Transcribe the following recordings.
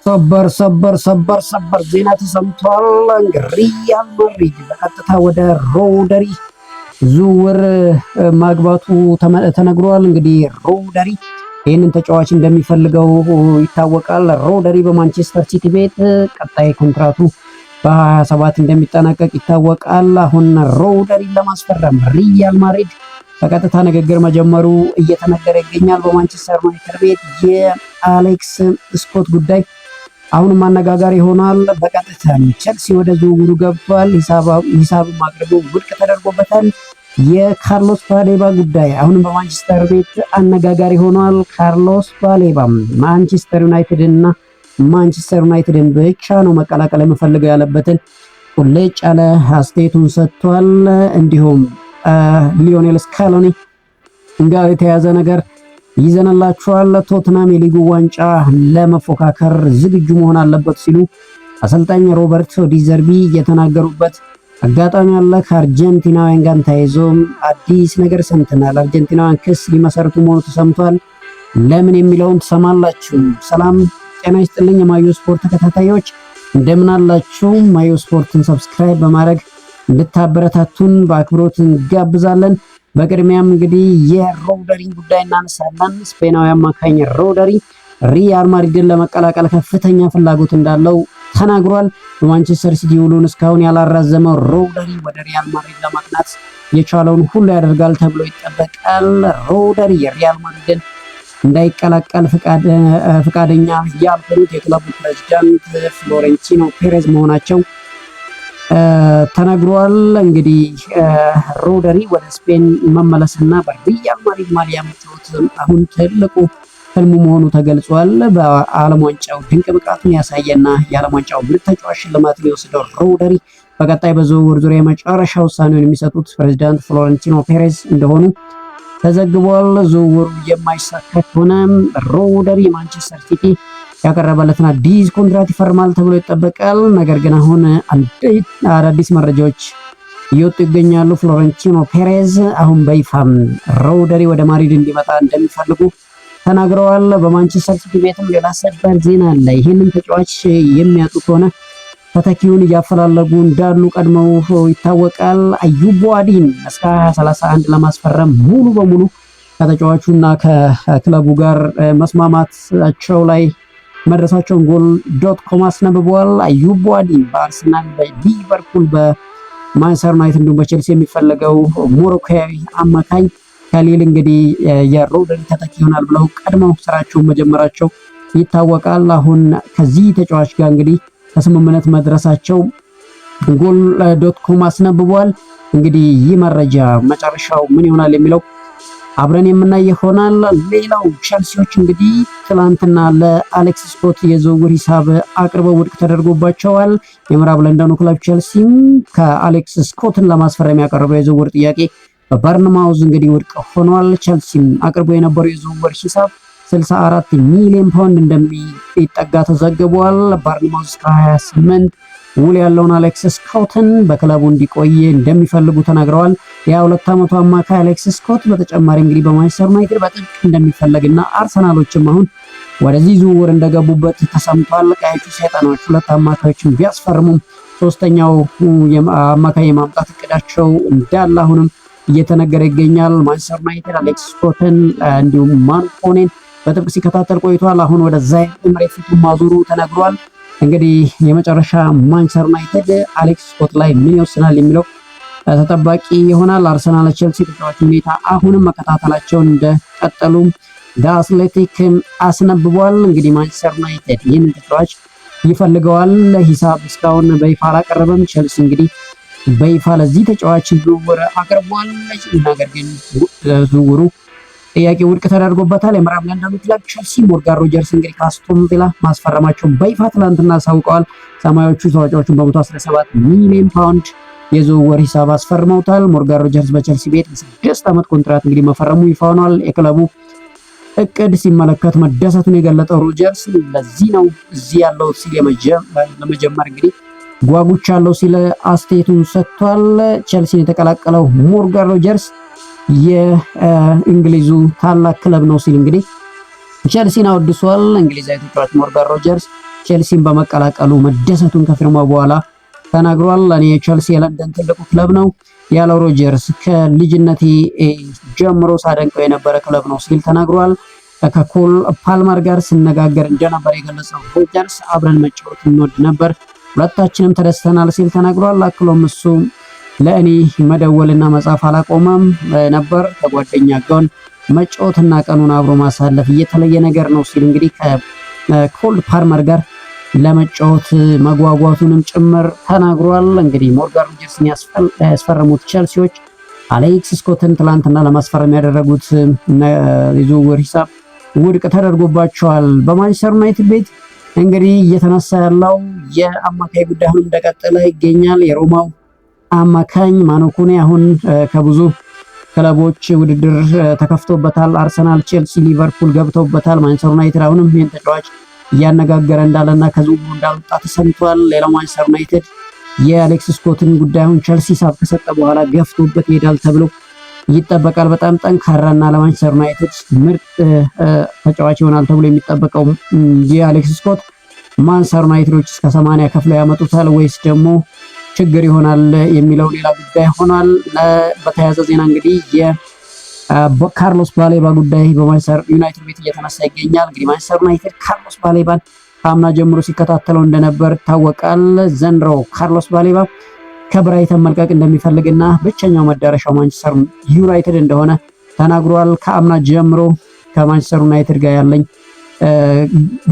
ሰበር ዜና ተሰምቷል። ሪያል ማድሪድ በቀጥታ ወደ ሮደሪ ዝውውር ማግባቱ ተነግሯል። እንግዲህ ሮደሪ ይህንን ተጫዋች እንደሚፈልገው ይታወቃል። ሮደሪ በማንቸስተር ሲቲ ቤት ቀጣይ ኮንትራቱ በ27 እንደሚጠናቀቅ ይታወቃል። አሁን ሮደሪ ለማስፈረም ሪያል ማድሪድ በቀጥታ ንግግር መጀመሩ እየተነገረ ይገኛል። በማንቸስተር ዩናይትድ ቤት የአሌክስ ስኮት ጉዳይ አሁንም አነጋጋሪ ሆኗል። በቀጥታ ቸልሲ ወደ ዝውውሩ ገብቷል። ሂሳብም አቅርቦ ውድቅ ተደርጎበታል። የካርሎስ ባሌባ ጉዳይ አሁንም በማንቸስተር ቤት አነጋጋሪ ሆኗል። ካርሎስ ባሌባ ማንቸስተር ዩናይትድን ብቻ ነው መቀላቀል የምፈልገው ያለበትን ቁልጭ ያለ አስተያየቱን ሰጥቷል። እንዲሁም ሊዮኔል ስካሎኒ ጋር የተያዘ ነገር ይዘንላችኋል። ቶትናም የሊጉ ዋንጫ ለመፎካከር ዝግጁ መሆን አለበት ሲሉ አሰልጣኝ ሮበርቶ ዲዘርቢ የተናገሩበት አጋጣሚ አለ። ከአርጀንቲናውያን ጋር ተያይዞም አዲስ ነገር ሰምተናል። አርጀንቲናውያን ክስ ሊመሰርቱ መሆኑ ተሰምቷል። ለምን የሚለውን ትሰማላችሁ። ሰላም ጤና ይስጥልኝ የማዮ ስፖርት ተከታታዮች እንደምን አላችሁ? ማዮ ስፖርትን ሰብስክራይብ በማድረግ እንድታበረታቱን በአክብሮት እንጋብዛለን። በቅድሚያም እንግዲህ የሮደሪ ጉዳይ እናነሳለን። ስፔናዊ አማካኝ ሮደሪ ሪያል ማድሪድን ለመቀላቀል ከፍተኛ ፍላጎት እንዳለው ተናግሯል። በማንቸስተር ሲቲ ውሉን እስካሁን ያላራዘመው ሮደሪ ወደ ሪያል ማድሪድ ለማቅናት የቻለውን ሁሉ ያደርጋል ተብሎ ይጠበቃል። ሮደሪ የሪያል ማድሪድን እንዳይቀላቀል ፍቃደኛ ያልሆኑት የክለቡ ፕሬዝዳንት ፍሎሬንቲኖ ፔሬዝ መሆናቸው ተነግሯል። እንግዲህ ሮደሪ ወደ ስፔን መመለስና በሪያል ማድሪድ ማሊያ መጫወት አሁን ትልቁ ህልሙ መሆኑ ተገልጿል። በዓለም ዋንጫው ድንቅ ብቃቱን ያሳየና የዓለም ዋንጫው ምርጥ ተጫዋች ሽልማትን የወሰደው ሮደሪ በቀጣይ በዝውውር ዙሪያ የመጨረሻ ውሳኔውን የሚሰጡት ፕሬዝዳንት ፍሎሬንቲኖ ፔሬዝ እንደሆኑ ተዘግቧል። ዝውውሩ የማይሳካ ከሆነ ሮደሪ የማንቸስተር ሲቲ ያቀረበለትን አዲስ ኮንትራት ይፈርማል ተብሎ ይጠበቃል። ነገር ግን አሁን አዳዲስ መረጃዎች እየወጡ ይገኛሉ። ፍሎሬንቲኖ ፔሬዝ አሁን በይፋም ሮደሪ ወደ ማድሪድ እንዲመጣ እንደሚፈልጉ ተናግረዋል። በማንቸስተር ሲቲ ቤትም ሌላ ሰበር ዜና አለ። ይህንን ተጫዋች የሚያጡ ከሆነ ተተኪውን እያፈላለጉ እንዳሉ ቀድመው ይታወቃል። አዩብ ቡአዲን እስከ 2031 ለማስፈረም ሙሉ በሙሉ ከተጫዋቹና ከክለቡ ጋር መስማማታቸው ላይ መድረሳቸውን ጎል.ኮም አስነብበዋል። አዩብ ቡአዲን በአርሰናል፣ በሊቨርፑል፣ በማንቸስተር ዩናይትድ እንዲሁም በቼልሲ የሚፈለገው ሞሮኮያዊ አማካኝ ከሊል እንግዲህ የሮደሪ ተተኪ ይሆናል ብለው ቀድመው ስራቸውን መጀመራቸው ይታወቃል። አሁን ከዚህ ተጫዋች ጋር እንግዲህ ከስምምነት መድረሳቸው ጎል.ኮም አስነብበዋል። እንግዲህ ይህ መረጃ መጨረሻው ምን ይሆናል የሚለው አብረን የምናይ ይሆናል። ሌላው ቸልሲዎች እንግዲህ ትላንትና ለአሌክስ ስኮት የዝውውር ሂሳብ አቅርበው ውድቅ ተደርጎባቸዋል። የምዕራብ ለንደኑ ክለብ ቸልሲም ከአሌክስ ስኮትን ለማስፈረም ያቀረበው የዝውውር ጥያቄ በበርንማውዝ እንግዲህ ውድቅ ሆኗል። ቸልሲም አቅርቦ የነበረው የዝውውር ሂሳብ 64 ሚሊዮን ፓውንድ እንደሚጠጋ ተዘግቧል። በርንማውዝ ከ28 ውል ያለውን አሌክስ ስኮትን በክለቡ እንዲቆይ እንደሚፈልጉ ተናግረዋል። የ22 ዓመቱ አማካይ አሌክስ ስኮት በተጨማሪ እንግዲህ በማንቸስተር ዩናይትድ በጥብቅ እንደሚፈለግና አርሰናሎችም አሁን ወደዚህ ዝውውር እንደገቡበት ተሰምቷል። ቀያዮቹ ሰይጣኖች ሁለት አማካዮችን ቢያስፈርሙም ሶስተኛው አማካይ የማምጣት እቅዳቸው እንዳለ አሁንም እየተነገረ ይገኛል። ማንቸስተር ዩናይትድ አሌክስ ስኮትን እንዲሁም ማንኮኔን በጥብቅ ሲከታተል ቆይቷል። አሁን ወደ ዛይር ኤምሬት ፊቱን ማዞሩ ተነግሯል። እንግዲህ የመጨረሻ ማንቸስተር ዩናይትድ አሌክስ ስኮት ላይ ምን ይወስናል የሚለው ተጠባቂ ይሆናል። አርሰናል፣ ቼልሲ ተጫዋች ሁኔታ አሁንም መከታተላቸውን እንደቀጠሉ አትሌቲክ አስነብቧል። እንግዲህ ማንቸስተር ዩናይትድ ይህን ተጫዋች ይፈልገዋል። ሂሳብ እስካሁን በይፋ አላቀረበም። ቼልሲ እንግዲህ በይፋ ለዚህ ተጫዋች ዝውውር አቅርቧል። ነገር ግን ዝውውሩ ጥያቄ ውድቅ ተደርጎበታል። የምዕራብ ለንደኑ ክለብ ቸልሲ ሞርጋን ሮጀርስ እንግዲህ ከአስቶን ቪላ ማስፈረማቸውን በይፋ ትላንትና አሳውቀዋል። ሰማያዎቹ ተጫዋቹን በ117 ሚሊዮን ፓውንድ የዝውውር ሂሳብ አስፈርመውታል። ሞርጋን ሮጀርስ በቸልሲ ቤት የ6 ዓመት ኮንትራት እንግዲህ መፈረሙ ይፋ ሆኗል። የክለቡ እቅድ ሲመለከት መደሰቱን የገለጠው ሮጀርስ ለዚህ ነው እዚህ ያለው ሲል ለመጀመር እንግዲህ ጓጉቻለሁ ሲል አስተያየቱን ሰጥቷል። ቸልሲን የተቀላቀለው ሞርጋን ሮጀርስ የእንግሊዙ ታላቅ ክለብ ነው ሲል እንግዲህ ቸልሲን አወድሷል። እንግሊዛዊ ተጫዋች ሞርጋን ሮጀርስ ቼልሲን በመቀላቀሉ መደሰቱን ከፊርማው በኋላ ተናግሯል። እኔ ቼልሲ የለንደን ትልቁ ክለብ ነው ያለው ሮጀርስ ከልጅነቴ ጀምሮ ሳደንቀው የነበረ ክለብ ነው ሲል ተናግሯል። ከኮል ፓልመር ጋር ሲነጋገር እንደነበር የገለጸው ሮጀርስ አብረን መጫወት እንወድ ነበር፣ ሁለታችንም ተደስተናል ሲል ተናግሯል። አክሎም እሱ ለእኔ መደወልና መጻፍ አላቆመም ነበር፣ ከጓደኛ ጋር መጫወትና ቀኑን አብሮ ማሳለፍ የተለየ ነገር ነው ሲል እንግዲህ ከኮል ፓልመር ጋር ለመጫወት መጓጓቱንም ጭምር ተናግሯል። እንግዲህ ሞርጋን ሮጀርስን ያስፈረሙት ቼልሲዎች አሌክስ ስኮትን ትላንትና ለማስፈረም ያደረጉት የዝውውር ሂሳብ ውድቅ ተደርጎባቸዋል። በማንቸስተር ዩናይትድ ቤት እንግዲህ እየተነሳ ያለው የአማካይ ጉዳይ አሁን እንደቀጠለ ይገኛል። የሮማው አማካኝ ማኖኮኔ አሁን ከብዙ ክለቦች ውድድር ተከፍቶበታል። አርሰናል፣ ቼልሲ፣ ሊቨርፑል ገብተውበታል። ማንቸስተር ዩናይትድ አሁንም ይህን ተጫዋች እያነጋገረ እንዳለና ከዝውውሩ እንዳልወጣ ተሰምቷል። ሌላው ማንቸስተር ዩናይትድ የአሌክስ ስኮትን ጉዳዩን ቼልሲ ሳብ ከሰጠ በኋላ ገፍቶበት ይሄዳል ተብሎ ይጠበቃል። በጣም ጠንካራና ለማንቸስተር ዩናይትድ ምርጥ ተጫዋች ይሆናል ተብሎ የሚጠበቀው የአሌክስ ስኮት ማንቸስተር ዩናይትዶች እስከ 80 ከፍለው ያመጡታል ወይስ ደግሞ ችግር ይሆናል የሚለው ሌላ ጉዳይ ሆኗል። በተያያዘ ዜና እንግዲህ ካርሎስ ባሌባ ጉዳይ በማንቸስተር ዩናይትድ ቤት እየተነሳ ይገኛል። እንግዲህ ማንቸስተር ዩናይትድ ካርሎስ ባሌባን ከአምና ጀምሮ ሲከታተለው እንደነበር ይታወቃል። ዘንድሮ ካርሎስ ባሌባ ከብራይተን መልቀቅ እንደሚፈልግና ብቸኛው መዳረሻው ማንቸስተር ዩናይትድ እንደሆነ ተናግሯል። ከአምና ጀምሮ ከማንቸስተር ዩናይትድ ጋር ያለኝ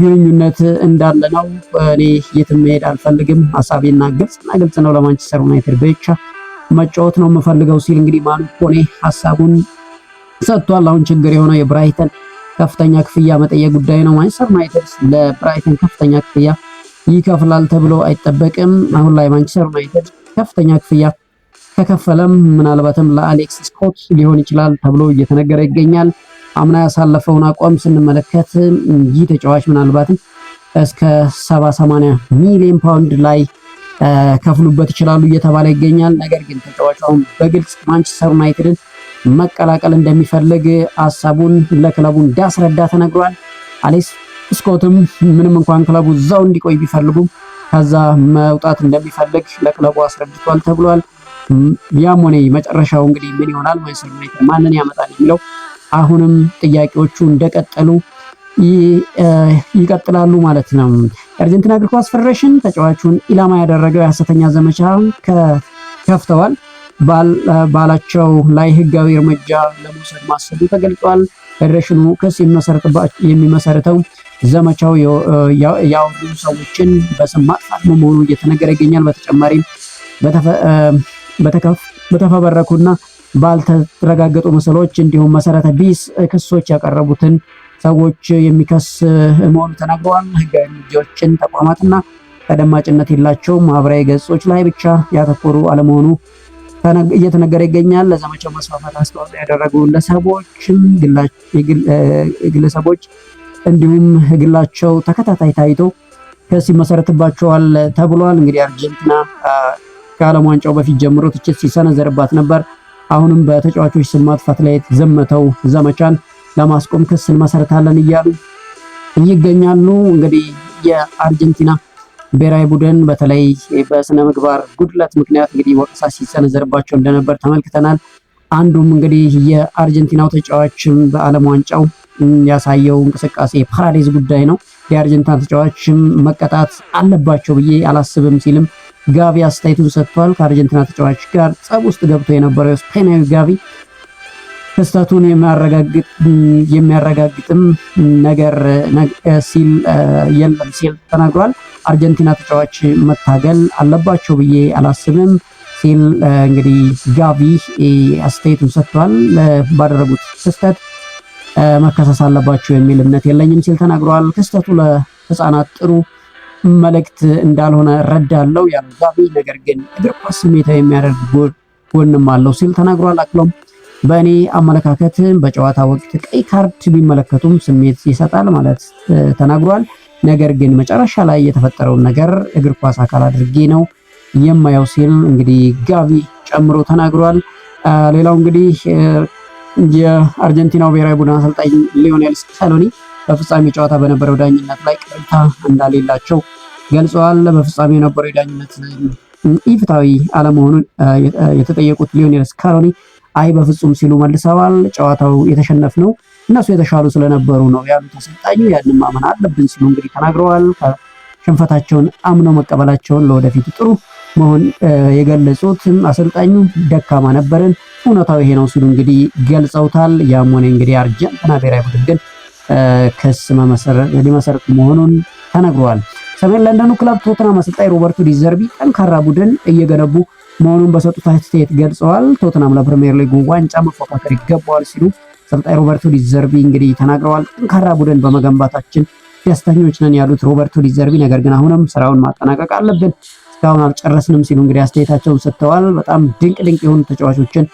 ግንኙነት እንዳለ ነው። እኔ የትም መሄድ አልፈልግም፣ ሀሳቤና ግልጽ ነው፣ ለማንቸስተር ዩናይትድ ብቻ መጫወት ነው የምፈልገው ሲል እንግዲህ ማኑኮኔ ሀሳቡን ሰጥቷል። አሁን ችግር የሆነው የብራይተን ከፍተኛ ክፍያ መጠየቅ ጉዳይ ነው። ማንቸስተር ዩናይትድ ለብራይተን ከፍተኛ ክፍያ ይከፍላል ተብሎ አይጠበቅም። አሁን ላይ ማንቸስተር ዩናይትድ ከፍተኛ ክፍያ ከከፈለም ምናልባትም ለአሌክስ ስኮት ሊሆን ይችላል ተብሎ እየተነገረ ይገኛል። አምና ያሳለፈውን አቋም ስንመለከት ይህ ተጫዋች ምናልባትም እስከ 70-80 ሚሊዮን ፓውንድ ላይ ከፍሉበት ይችላሉ እየተባለ ይገኛል። ነገር ግን ተጫዋቹ አሁን በግልጽ ማንቸስተር ዩናይትድን መቀላቀል እንደሚፈልግ ሀሳቡን ለክለቡ እንዳስረዳ ተነግሯል። አሌክስ ስኮትም ምንም እንኳን ክለቡ እዛው እንዲቆይ ቢፈልጉም ከዛ መውጣት እንደሚፈልግ ለክለቡ አስረድቷል ተብሏል። ያም ሆነ መጨረሻው እንግዲህ ምን ይሆናል፣ ማንቸስተር ዩናይትድ ማንን ያመጣል የሚለው አሁንም ጥያቄዎቹ እንደቀጠሉ ይቀጥላሉ ማለት ነው። የአርጀንቲና እግር ኳስ ፌዴሬሽን ተጫዋቹን ኢላማ ያደረገው የሐሰተኛ ዘመቻ ከፍተዋል ባላቸው ላይ ህጋዊ እርምጃ ለመውሰድ ማሰቡ ተገልጿል። ፌዴሬሽኑ ክስ የሚመሰርተው ዘመቻው ያወሩ ሰዎችን በስም ማጥፋት መሆኑ እየተነገረ ይገኛል። በተጨማሪም በተፈበረኩና ባልተረጋገጡ ምስሎች እንዲሁም መሰረተ ቢስ ክሶች ያቀረቡትን ሰዎች የሚከስ መሆኑ ተናግረዋል። ህጋዊ እርምጃዎችን ተቋማትና ተደማጭነት የላቸው ማህበራዊ ገጾች ላይ ብቻ ያተኮሩ አለመሆኑ እየተነገረ ይገኛል። ለዘመቻው መስፋፋት አስተዋጽኦ ያደረጉ ግለሰቦች እንዲሁም ግላቸው ተከታታይ ታይቶ ክስ ይመሰረትባቸዋል ተብሏል። እንግዲህ አርጀንቲና ከዓለም ዋንጫው በፊት ጀምሮ ትችት ሲሰነዘርባት ነበር። አሁንም በተጫዋቾች ስም ማጥፋት ላይ የተዘመተው ዘመቻን ለማስቆም ክስ እንመሰርታለን እያሉ ይገኛሉ። እንግዲህ የአርጀንቲና ብሔራዊ ቡድን በተለይ በስነ ምግባር ጉድለት ምክንያት እንግዲህ ወቀሳ ሲሰነዘርባቸው እንደነበር ተመልክተናል። አንዱም እንግዲህ የአርጀንቲናው ተጫዋች በዓለም ዋንጫው ያሳየው እንቅስቃሴ ፓራዴዝ ጉዳይ ነው። የአርጀንቲና ተጫዋችም መቀጣት አለባቸው ብዬ አላስብም ሲልም ጋቪ አስተያየቱን ሰጥቷል። ከአርጀንቲና ተጫዋች ጋር ጸብ ውስጥ ገብቶ የነበረው ስፔናዊ ጋቪ ክስተቱን የሚያረጋግጥም ነገር ሲል የለም ሲል ተናግሯል። አርጀንቲና ተጫዋች መታገል አለባቸው ብዬ አላስብም ሲል እንግዲህ ጋቪ አስተያየቱን ሰጥቷል። ባደረጉት ክስተት መከሰስ አለባቸው የሚል እምነት የለኝም ሲል ተናግሯል። ክስተቱ ለህፃናት ጥሩ መልእክት እንዳልሆነ ረዳለው ያለው ጋቪ ነገር ግን እግር ኳስ ስሜታዊ የሚያደርግ ጎንም አለው ሲል ተናግሯል። አክሎም በእኔ አመለካከት በጨዋታ ወቅት ቀይ ካርድ ቢመለከቱም ስሜት ይሰጣል ማለት ተናግሯል። ነገር ግን መጨረሻ ላይ የተፈጠረውን ነገር እግር ኳስ አካል አድርጌ ነው የማየው ሲል እንግዲህ ጋቪ ጨምሮ ተናግሯል። ሌላው እንግዲህ የአርጀንቲናው ብሔራዊ ቡድን አሰልጣኝ ሊዮኔል ስካሎኒ በፍጻሜ ጨዋታ በነበረው ዳኝነት ላይ ቅሬታ እንደሌላቸው ገልጸዋል። በፍጻሜ የነበረው የዳኝነት ኢፍትሐዊ አለመሆኑን የተጠየቁት ሊዮኔል ስካሎኒ አይ በፍጹም ሲሉ መልሰዋል። ጨዋታው የተሸነፍነው እነሱ የተሻሉ ስለነበሩ ነው ያሉት አሰልጣኙ ያንን ማመን አለብን ሲሉ እንግዲህ ተናግረዋል። ሽንፈታቸውን አምነው መቀበላቸውን ለወደፊቱ ጥሩ መሆን የገለጹት አሰልጣኙ ደካማ ነበርን፣ እውነታው ይሄ ነው ሲሉ እንግዲህ ገልጸውታል። ያም ሆነ እንግዲህ አርጀንቲና ብሔራዊ ቡድን ግን ክስ ሊመሰርት መሆኑን ተነግሯል። ሰሜን ለንደኑ ክለብ ቶተናም አሰልጣኝ ሮበርቶ ዲዘርቢ ጠንካራ ቡድን እየገነቡ መሆኑን በሰጡት አስተያየት ገልጸዋል። ቶተናም ለፕሪሚየር ሊጉ ዋንጫ መፎካከር ይገባዋል ሲሉ አሰልጣኝ ሮበርቶ ዲዘርቢ እንግዲህ ተናግረዋል። ጠንካራ ቡድን በመገንባታችን ደስተኞች ነን ያሉት ሮበርቶ ዲዘርቢ ነገር ግን አሁንም ስራውን ማጠናቀቅ አለብን፣ እስካሁን አልጨረስንም ሲሉ እንግዲህ አስተያየታቸውን ሰጥተዋል። በጣም ድንቅ የሆኑ ተጫዋቾችን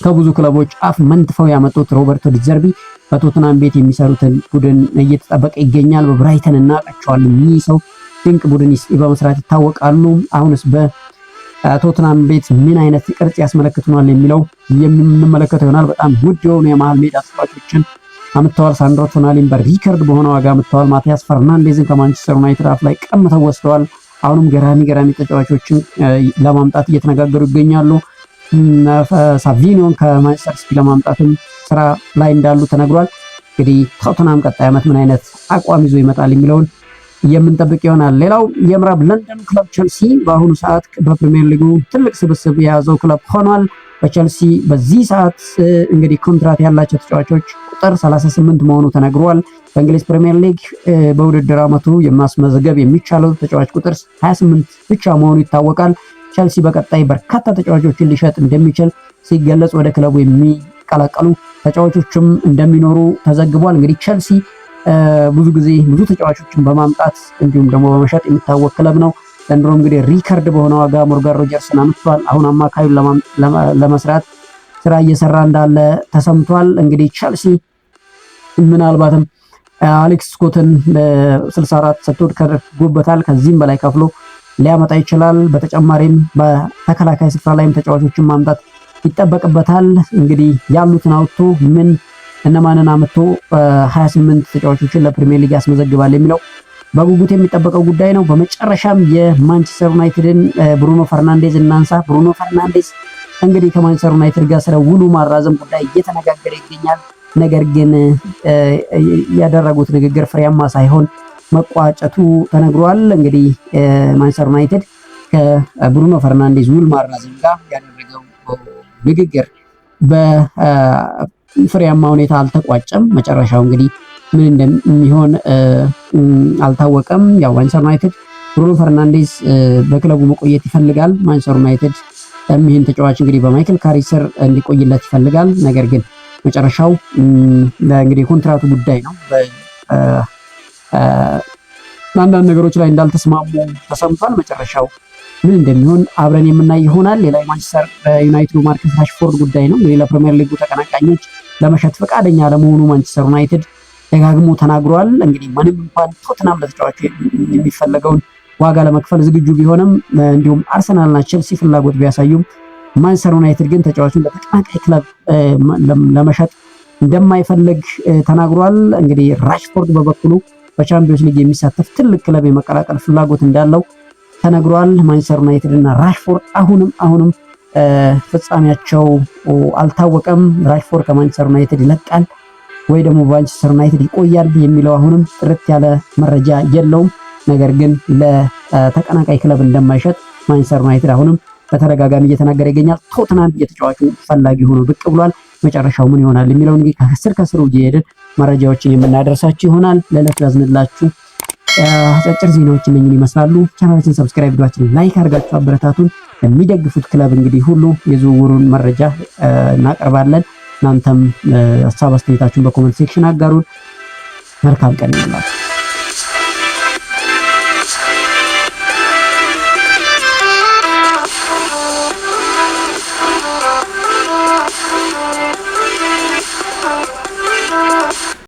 ከብዙ ክለቦች አፍ መንትፈው ያመጡት ሮበርቶ ዲዘርቢ በቶተናም ቤት የሚሰሩትን ቡድን እየተጠበቀ ይገኛል። በብራይተን እናውቃቸዋለን። እኚህ ሰው ድንቅ ቡድን በመስራት ይታወቃሉ። አሁንስ በቶተናም ቤት ምን አይነት ቅርጽ ያስመለክቱናል የሚለው የምንመለከተው ይሆናል። በጣም ውድ የሆኑ የመሃል ሜዳ ተጫዋቾችን አምጥተዋል። ሳንድሮ ቶናሊን በሪከርድ በሆነ ዋጋ አምጥተዋል። ማቲያስ ፈርናንዴዝን ከማንቸስተር ዩናይትድ አፍ ላይ ቀምተው ወስደዋል። አሁንም ገራሚ ተጫዋቾችን ለማምጣት እየተነጋገሩ ይገኛሉ። ሳቪኒዮን ከማንቸስተር ሲቲ ለማምጣትም ስራ ላይ እንዳሉ ተነግሯል። እንግዲህ ቶተናም ቀጣይ ዓመት ምን አይነት አቋም ይዞ ይመጣል የሚለውን የምንጠብቅ ይሆናል። ሌላው የምዕራብ ለንደን ክለብ ቸልሲ በአሁኑ ሰዓት በፕሪሚየር ሊጉ ትልቅ ስብስብ የያዘው ክለብ ሆኗል። በቸልሲ በዚህ ሰዓት እንግዲህ ኮንትራት ያላቸው ተጫዋቾች ቁጥር 38 መሆኑ ተነግሯል። በእንግሊዝ ፕሪሚየር ሊግ በውድድር ዓመቱ የማስመዝገብ የሚቻለው ተጫዋች ቁጥር 28 ብቻ መሆኑ ይታወቃል። ቸልሲ በቀጣይ በርካታ ተጫዋቾችን ሊሸጥ እንደሚችል ሲገለጽ ወደ ክለቡ የሚቀላቀሉ ተጫዋቾችም እንደሚኖሩ ተዘግቧል። እንግዲህ ቸልሲ ብዙ ጊዜ ብዙ ተጫዋቾችን በማምጣት እንዲሁም ደግሞ በመሸጥ የሚታወቅ ክለብ ነው። ዘንድሮ እንግዲህ ሪከርድ በሆነ ዋጋ ሞርጋን ሮጀርስን አምጥቷል። አሁን አማካዩን ለመስራት ስራ እየሰራ እንዳለ ተሰምቷል። እንግዲህ ቸልሲ ምናልባትም አሌክስ ስኮትን 64 ሰጥቶት ከርጎበታል። ከዚህም በላይ ከፍሎ ሊያመጣ ይችላል። በተጨማሪም በተከላካይ ስፍራ ላይም ተጫዋቾችን ማምጣት ይጠበቅበታል። እንግዲህ ያሉትን አውጥቶ እነማንን አምጥቶ 28 ተጫዋቾችን ለፕሪሚየር ሊግ ያስመዘግባል የሚለው በጉጉት የሚጠበቀው ጉዳይ ነው። በመጨረሻም የማንቸስተር ዩናይትድን ብሩኖ ፈርናንዴዝ እናንሳ። ብሩኖ ፈርናንዴዝ እንግዲህ ከማንቸስተር ዩናይትድ ጋር ስለ ውሉ ማራዘም ጉዳይ እየተነጋገረ ይገኛል። ነገር ግን ያደረጉት ንግግር ፍሬያማ ሳይሆን መቋጨቱ ተነግሯል። እንግዲህ ማንቸስተር ዩናይትድ ከብሩኖ ፈርናንዴዝ ውል ማራዘም ጋር ያደረገው ንግግር በፍሬያማ ሁኔታ አልተቋጨም። መጨረሻው እንግዲህ ምን እንደሚሆን አልታወቀም። ያው ማንቸስተር ዩናይትድ ብሩኖ ፈርናንዴዝ በክለቡ መቆየት ይፈልጋል። ማንቸስተር ዩናይትድ ይህን ተጫዋች እንግዲህ በማይክል ካሪክ ስር እንዲቆይለት ይፈልጋል። ነገር ግን መጨረሻው እንግዲህ ኮንትራቱ ጉዳይ ነው። አንዳንድ ነገሮች ላይ እንዳልተስማሙ ተሰምቷል። መጨረሻው ምን እንደሚሆን አብረን የምናይ ይሆናል። ሌላ የማንቸስተር ዩናይትዱ ማርከስ ራሽፎርድ ጉዳይ ነው። እንግዲህ ለፕሪሚየር ሊጉ ተቀናቃኞች ለመሸጥ ፈቃደኛ ለመሆኑ ማንቸስተር ዩናይትድ ደጋግሞ ተናግሯል። እንግዲህ ምንም እንኳን ቶተናም ለተጫዋቹ የሚፈለገውን ዋጋ ለመክፈል ዝግጁ ቢሆንም እንዲሁም አርሰናልና ቼልሲ ፍላጎት ቢያሳዩም ማንቸስተር ዩናይትድ ግን ተጫዋቹን ለተቀናቃኝ ክለብ ለመሸጥ እንደማይፈልግ ተናግሯል። እንግዲህ ራሽፎርድ በበኩሉ በቻምፒዮንስ ሊግ የሚሳተፍ ትልቅ ክለብ የመቀላቀል ፍላጎት እንዳለው ተነግሯል። ማንቸስተር ዩናይትድ እና ራሽፎርድ አሁንም ፍጻሜያቸው አልታወቀም። ራሽፎርድ ከማንቸስተር ዩናይትድ ይለቃል ወይ ደግሞ በማንቸስተር ዩናይትድ ይቆያል የሚለው አሁንም ጥርት ያለ መረጃ የለውም። ነገር ግን ለተቀናቃይ ክለብ እንደማይሸጥ ማንቸስተር ዩናይትድ አሁንም በተደጋጋሚ እየተናገረ ይገኛል። ቶተናም የተጫዋቹ ፈላጊ ሆኖ ብቅ ብሏል። መጨረሻው ምን ይሆናል የሚለው እንግዲህ ከስር እየሄድን መረጃዎችን የምናደርሳችሁ ይሆናል። ለዕለቱ ያዝንላችሁ አጫጭር ዜናዎች እነኝን ይመስላሉ። ቻናላችን ሰብስክራይብ፣ ቪዲዮአችንን ላይክ አድርጋችሁ አበረታቱን። ለሚደግፉት ክለብ እንግዲህ ሁሉ የዝውውሩን መረጃ እናቀርባለን። እናንተም ሀሳብ አስተያየታችሁን በኮሜንት ሴክሽን አጋሩን። መልካም ቀን ይሁንላችሁ።